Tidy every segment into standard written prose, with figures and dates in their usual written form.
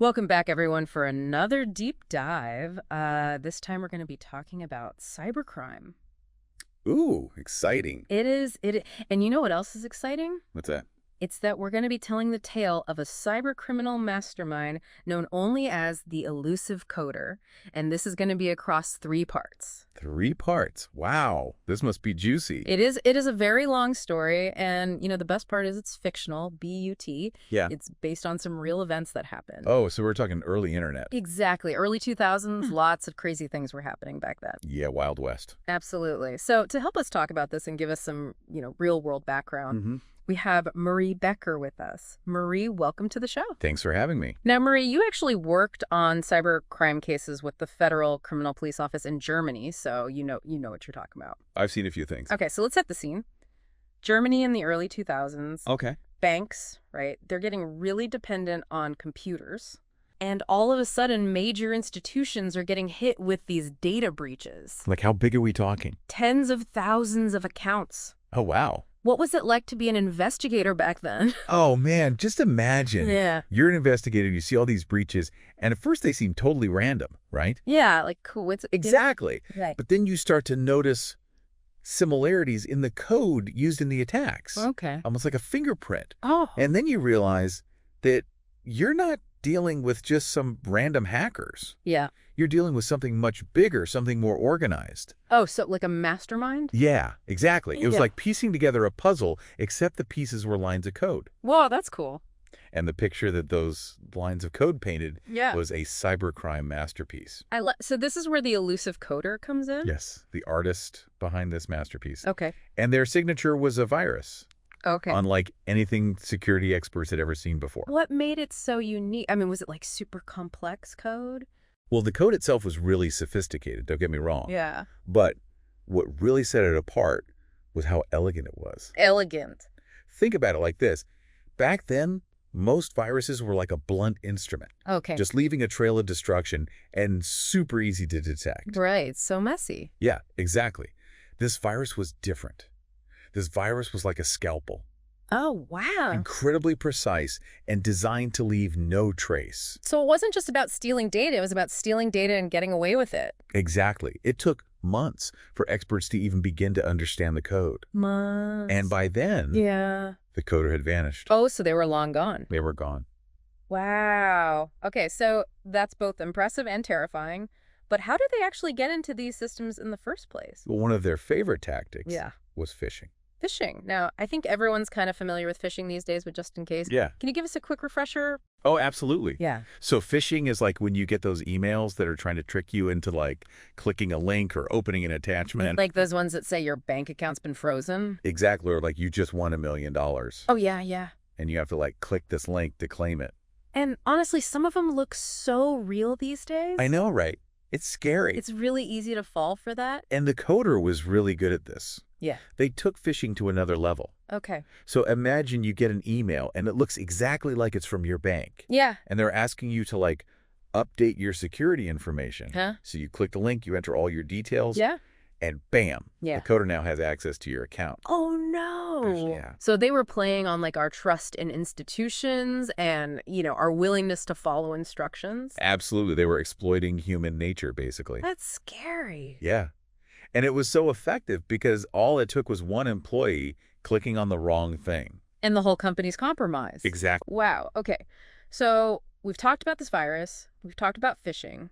Welcome back, everyone, for another deep dive. This time we're going to be talking about cybercrime. Ooh, exciting. And you know what else is exciting? What's that? It's that we're going to be telling the tale of a cybercriminal mastermind known only as the Elusive Coder, and this is going to be across 3 parts. 3 parts. Wow, this must be juicy. It is a very long story, and the best part is it's fictional, B-U-T. Yeah. It's based on some real events that happened. Oh, so we're talking early internet. Exactly. Early 2000s, lots of crazy things were happening back then. Yeah, Wild West. Absolutely. So to help us talk about this and give us some, real world background, we have Marie Becker with us. Marie, welcome to the show. Thanks for having me. Now, Marie, you actually worked on cybercrime cases with the Federal Criminal Police Office in Germany, so you know what you're talking about. I've seen a few things. Okay, so let's set the scene. Germany in the early 2000s. Okay. Banks, right? They're getting really dependent on computers. And all of a sudden, major institutions are getting hit with these data breaches. Like, how big are we talking? Tens of thousands of accounts. Oh, wow. What was it like to be an investigator back then? Oh, man, just imagine. Yeah. You're an investigator, you see all these breaches, and at first they seem totally random, right? Yeah, like coincidence. Exactly. Right. But then you start to notice similarities in the code used in the attacks. Okay. Almost like a fingerprint. Oh. And then you realize that you're not dealing with just some random hackers. Yeah. You're dealing with something much bigger, something more organized. Oh, so like a mastermind? Yeah, exactly. It was Yeah. like piecing together a puzzle, except the pieces were lines of code. Whoa, that's cool. And the picture that those lines of code painted Yeah. was a cybercrime masterpiece. So this is where the Elusive Coder comes in? Yes, the artist behind this masterpiece. Okay. And their signature was a virus, Okay. unlike anything security experts had ever seen before. What made it so unique? I mean, was it like super complex code? Well, the code itself was really sophisticated, don't get me wrong. Yeah. But what really set it apart was how elegant it was. Elegant. Think about it like this. Back then, most viruses were like a blunt instrument, Okay. just leaving a trail of destruction and super easy to detect. Right. So messy. Yeah, exactly. This virus was different. This virus was like a scalpel, Oh, wow. incredibly precise and designed to leave no trace. So it wasn't just about stealing data. It was about stealing data and getting away with it. Exactly. It took months for experts to even begin to understand the code. Months. And by then, Yeah. the coder had vanished. Oh, so they were long gone. They were gone. Wow. Okay, so that's both impressive and terrifying. But how did they actually get into these systems in the first place? Well, one of their favorite tactics Yeah. was phishing. Phishing. Now, I think everyone's kind of familiar with phishing these days, but just in case. Yeah. Can you give us a quick refresher? Oh, absolutely. Yeah. So phishing is like when you get those emails that are trying to trick you into like clicking a link or opening an attachment. Like those ones that say your bank account's been frozen? Exactly. Or like you just won $1 million Oh, yeah, yeah. and you have to like click this link to claim it. And honestly, some of them look so real these days. I know, right? It's scary. It's really easy to fall for that. And the coder was really good at this. Yeah. They took phishing to another level. Okay. So imagine you get an email and it looks exactly like it's from your bank. Yeah. And they're asking you to like update your security information. Huh? So you click the link, you enter all your details, Yeah. and bam, Yeah. the coder now has access to your account. Oh, no. Yeah. So they were playing on like our trust in institutions and, our willingness to follow instructions. Absolutely. They were exploiting human nature, basically. That's scary. Yeah. And it was so effective because all it took was one employee clicking on the wrong thing. And the whole company's compromised. Exactly. Wow. Okay. So we've talked about this virus. We've talked about phishing.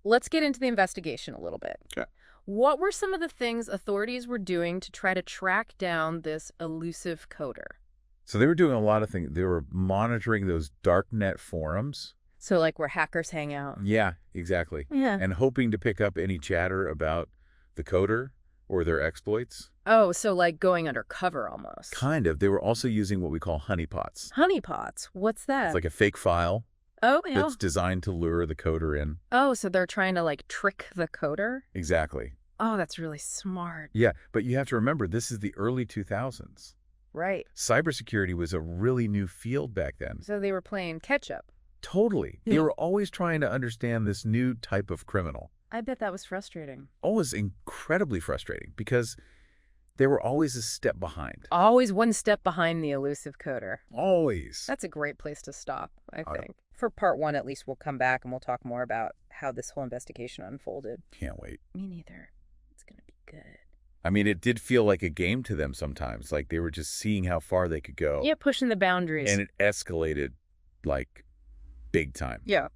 Let's get into the investigation a little bit. Okay. What were some of the things authorities were doing to try to track down this elusive coder? So they were doing a lot of things. They were monitoring those darknet forums. So like where hackers hang out. Yeah, exactly. Yeah. And hoping to pick up any chatter about the coder or their exploits. Oh, so like going undercover almost. Kind of. They were also using what we call honeypots. Honeypots. What's that? It's like a fake file oh, yeah. that's designed to lure the coder in. Oh, so they're trying to like trick the coder? Exactly. Oh, that's really smart. Yeah, but you have to remember, this is the early 2000s. Right. Cybersecurity was a really new field back then. So they were playing catch up. Totally. They Yeah. were always trying to understand this new type of criminal. I bet that was frustrating. Always incredibly frustrating because They were always a step behind. Always one step behind the elusive coder. Always. That's a great place to stop, I Uh, think. For part one, at least, we'll come back and we'll talk more about how this whole investigation unfolded. Can't wait. Me neither. It's going to be good. I mean, it did feel like a game to them sometimes. Like they were just seeing how far they could go. Yeah, pushing the boundaries. And it escalated like big time. Yeah.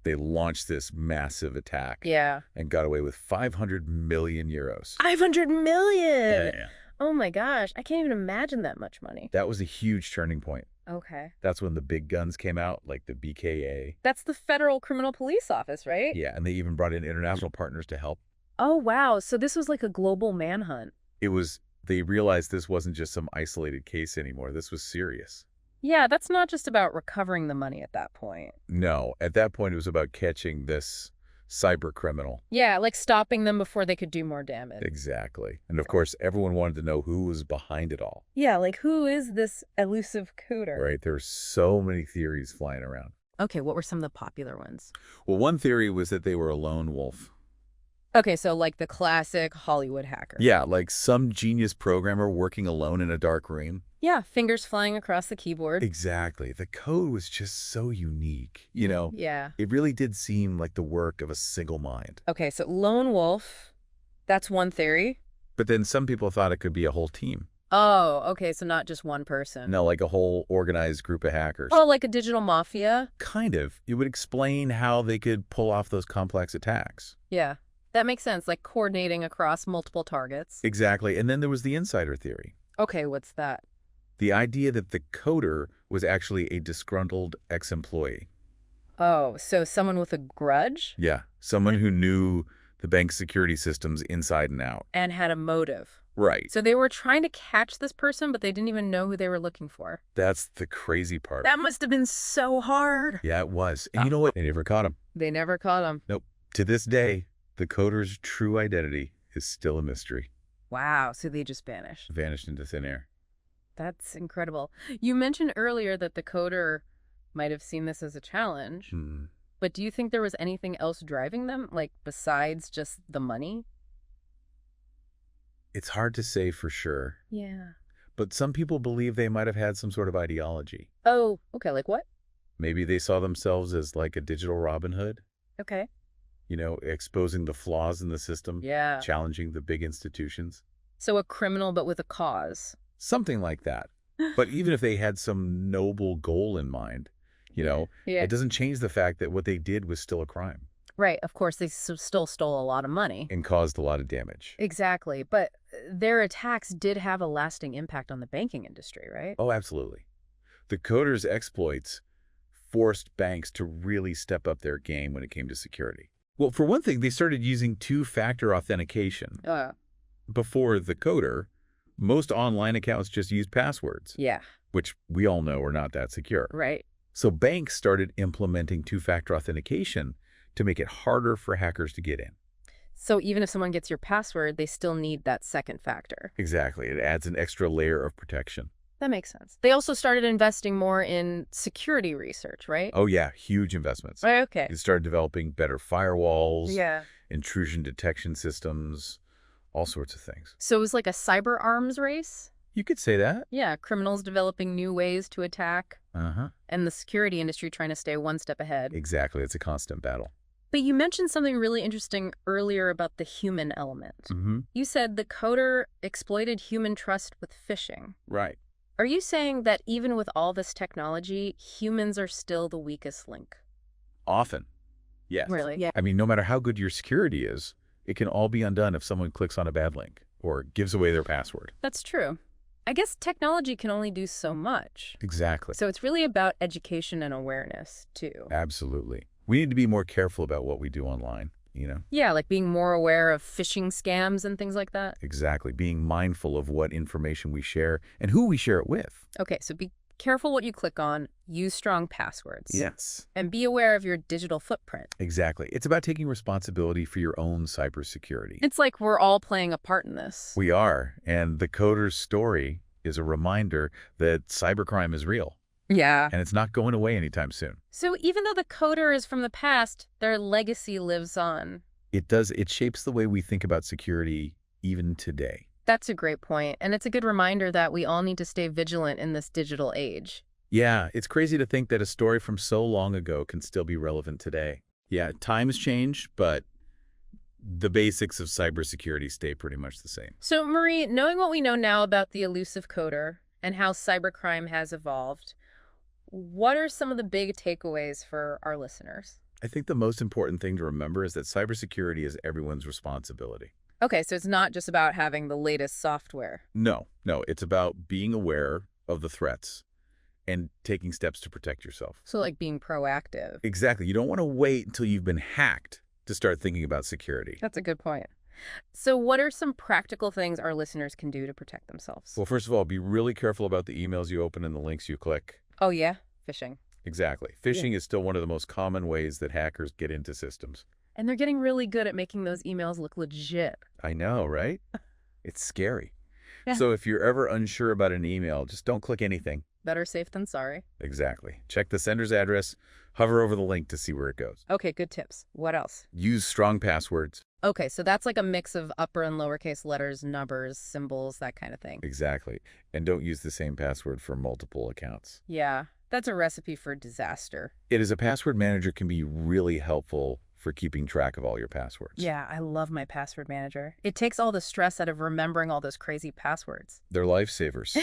They launched this massive attack. Yeah. And got away with 500 million euros. 500 million! Yeah. Oh my gosh, I can't even imagine that much money. That was a huge turning point. Okay. That's when the big guns came out, like the BKA. That's the Federal Criminal Police Office, right? Yeah, and they even brought in international partners to help. Oh, wow. So this was like a global manhunt. They realized this wasn't just some isolated case anymore. This was serious. Yeah, that's not just about recovering the money at that point. No, at that point, it was about catching this cyber criminal. Yeah, like stopping them before they could do more damage. Exactly. And of course, everyone wanted to know who was behind it all. Yeah, like who is this elusive coder? Right? There's so many theories flying around. Okay, what were some of the popular ones? Well, one theory was that they were a lone wolf. Okay, so like the classic Hollywood hacker. Yeah, like some genius programmer working alone in a dark room. Yeah, fingers flying across the keyboard. Exactly. The code was just so unique. You know, Yeah. it really did seem like the work of a single mind. Okay, so lone wolf, that's one theory. But then some people thought it could be a whole team. Oh, okay, so not just one person. No, like a whole organized group of hackers. Oh, like a digital mafia? Kind of. It would explain how they could pull off those complex attacks. Yeah, that makes sense, like coordinating across multiple targets. Exactly. And then there was the insider theory. Okay, what's that? The idea that the coder was actually a disgruntled ex-employee. Oh, so someone with a grudge? Yeah, someone who knew the bank's security systems inside and out. And had a motive. Right. So they were trying to catch this person, but they didn't even know who they were looking for. That's the crazy part. That must have been so hard. Yeah, it was. And you know what? They never caught him. They never caught him. Nope. To this day, the coder's true identity is still a mystery. Wow, so they just vanished. Vanished into thin air. That's incredible. You mentioned earlier that the coder might have seen this as a challenge, but do you think there was anything else driving them, like besides just the money? It's hard to say for sure, Yeah. but some people believe they might have had some sort of ideology. Oh, okay, like what? Maybe they saw themselves as like a digital Robin Hood, Okay. you know, exposing the flaws in the system, Yeah. challenging the big institutions. So a criminal, but with a cause. Something like that. But even if they had some noble goal in mind, you know, Yeah. it doesn't change the fact that what they did was still a crime Right, of course, they still stole a lot of money. and caused a lot of damage. Exactly, but their attacks did have a lasting impact on the banking industry, right? Oh, absolutely. The coders' exploits forced banks to really step up their game when it came to security. Well, for one thing, they started using two-factor authentication. Before the coder, most online accounts just used passwords, Yeah, which we all know are not that secure. right. So banks started implementing two-factor authentication to make it harder for hackers to get in. So even if someone gets your password, they still need that second factor. Exactly. It adds an extra layer of protection. That makes sense. They also started investing more in security research, right? Oh, yeah. Huge investments. Right, okay. They started developing better firewalls, Yeah. intrusion detection systems, all sorts of things. So it was like a cyber arms race? You could say that. Yeah, criminals developing new ways to attack, Uh-huh. and the security industry trying to stay one step ahead. Exactly. It's a constant battle. But you mentioned something really interesting earlier about the human element. Mm-hmm. You said the coder exploited human trust with phishing. Right. Are you saying that even with all this technology, humans are still the weakest link? Often. Yes. Really? Yeah. I mean, no matter how good your security is, it can all be undone if someone clicks on a bad link or gives away their password. That's true. I guess technology can only do so much. Exactly. So it's really about education and awareness, too. Absolutely. We need to be more careful about what we do online, you know? Yeah, like being more aware of phishing scams and things like that. Exactly. Being mindful of what information we share and who we share it with. Okay, so be careful what you click on, use strong passwords. Yes. And be aware of your digital footprint. Exactly. It's about taking responsibility for your own cybersecurity. It's like we're all playing a part in this. We are. And the coder's story is a reminder that cybercrime is real. Yeah. And it's not going away anytime soon. So even though the coder is from the past, their legacy lives on. It does. It shapes the way we think about security even today. That's a great point, and it's a good reminder that we all need to stay vigilant in this digital age. Yeah, it's crazy to think that a story from so long ago can still be relevant today. Yeah, times change, but the basics of cybersecurity stay pretty much the same. So, Marie, knowing what we know now about the elusive coder and how cybercrime has evolved, what are some of the big takeaways for our listeners? I think the most important thing to remember is that cybersecurity is everyone's responsibility. Okay, so it's not just about having the latest software. No, it's about being aware of the threats and taking steps to protect yourself. So like being proactive. Exactly. You don't want to wait until you've been hacked to start thinking about security. That's a good point. So what are some practical things our listeners can do to protect themselves? Well, first of all, be really careful about the emails you open and the links you click. Oh, yeah? Phishing. Exactly. Phishing is still one of the most common ways that hackers get into systems. And they're getting really good at making those emails look legit. I know, right? It's scary. Yeah. So if you're ever unsure about an email, just don't click anything. Better safe than sorry. Exactly. Check the sender's address, hover over the link to see where it goes. Okay, good tips. What else? Use strong passwords. Okay, so that's like a mix of upper and lowercase letters, numbers, symbols, that kind of thing. Exactly. And don't use the same password for multiple accounts. Yeah, that's a recipe for disaster. It is a password manager can be really helpful for keeping track of all your passwords. Yeah, I love my password manager. It takes all the stress out of remembering all those crazy passwords. They're lifesavers.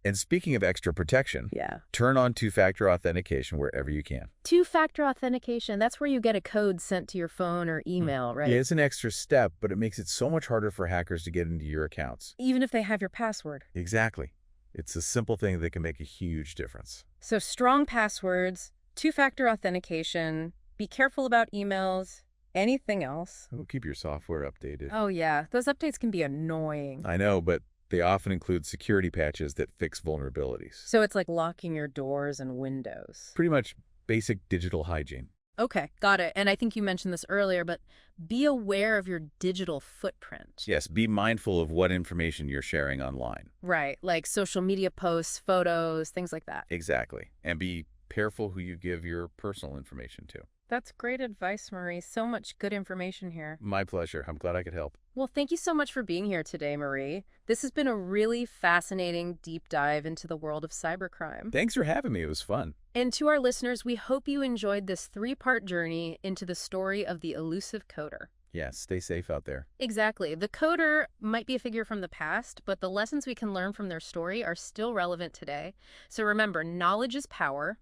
And speaking of extra protection, turn on two-factor authentication wherever you can. Two-factor authentication, that's where you get a code sent to your phone or email, right? Yeah, it's an extra step, but it makes it so much harder for hackers to get into your accounts. Even if they have your password. Exactly. It's a simple thing that can make a huge difference. So strong passwords, two-factor authentication, be careful about emails. Anything else? Oh, keep your software updated. Oh, yeah. Those updates can be annoying. I know, but they often include security patches that fix vulnerabilities. So it's like locking your doors and windows. Pretty much basic digital hygiene. Okay, got it. And I think you mentioned this earlier, but be aware of your digital footprint. Yes, be mindful of what information you're sharing online. Right, like social media posts, photos, things like that. Exactly. And be careful who you give your personal information to. That's great advice, Marie. So much good information here. My pleasure. I'm glad I could help. Well, thank you so much for being here today, Marie. This has been a really fascinating deep dive into the world of cybercrime. Thanks for having me. It was fun. And to our listeners, we hope you enjoyed this 3-part journey into the story of the elusive coder. Yes, stay safe out there. Exactly. The coder might be a figure from the past, but the lessons we can learn from their story are still relevant today. So remember, knowledge is power.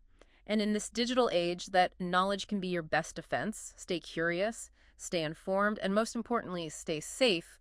And in this digital age, that knowledge can be your best defense. Stay curious, stay informed, and most importantly, stay safe.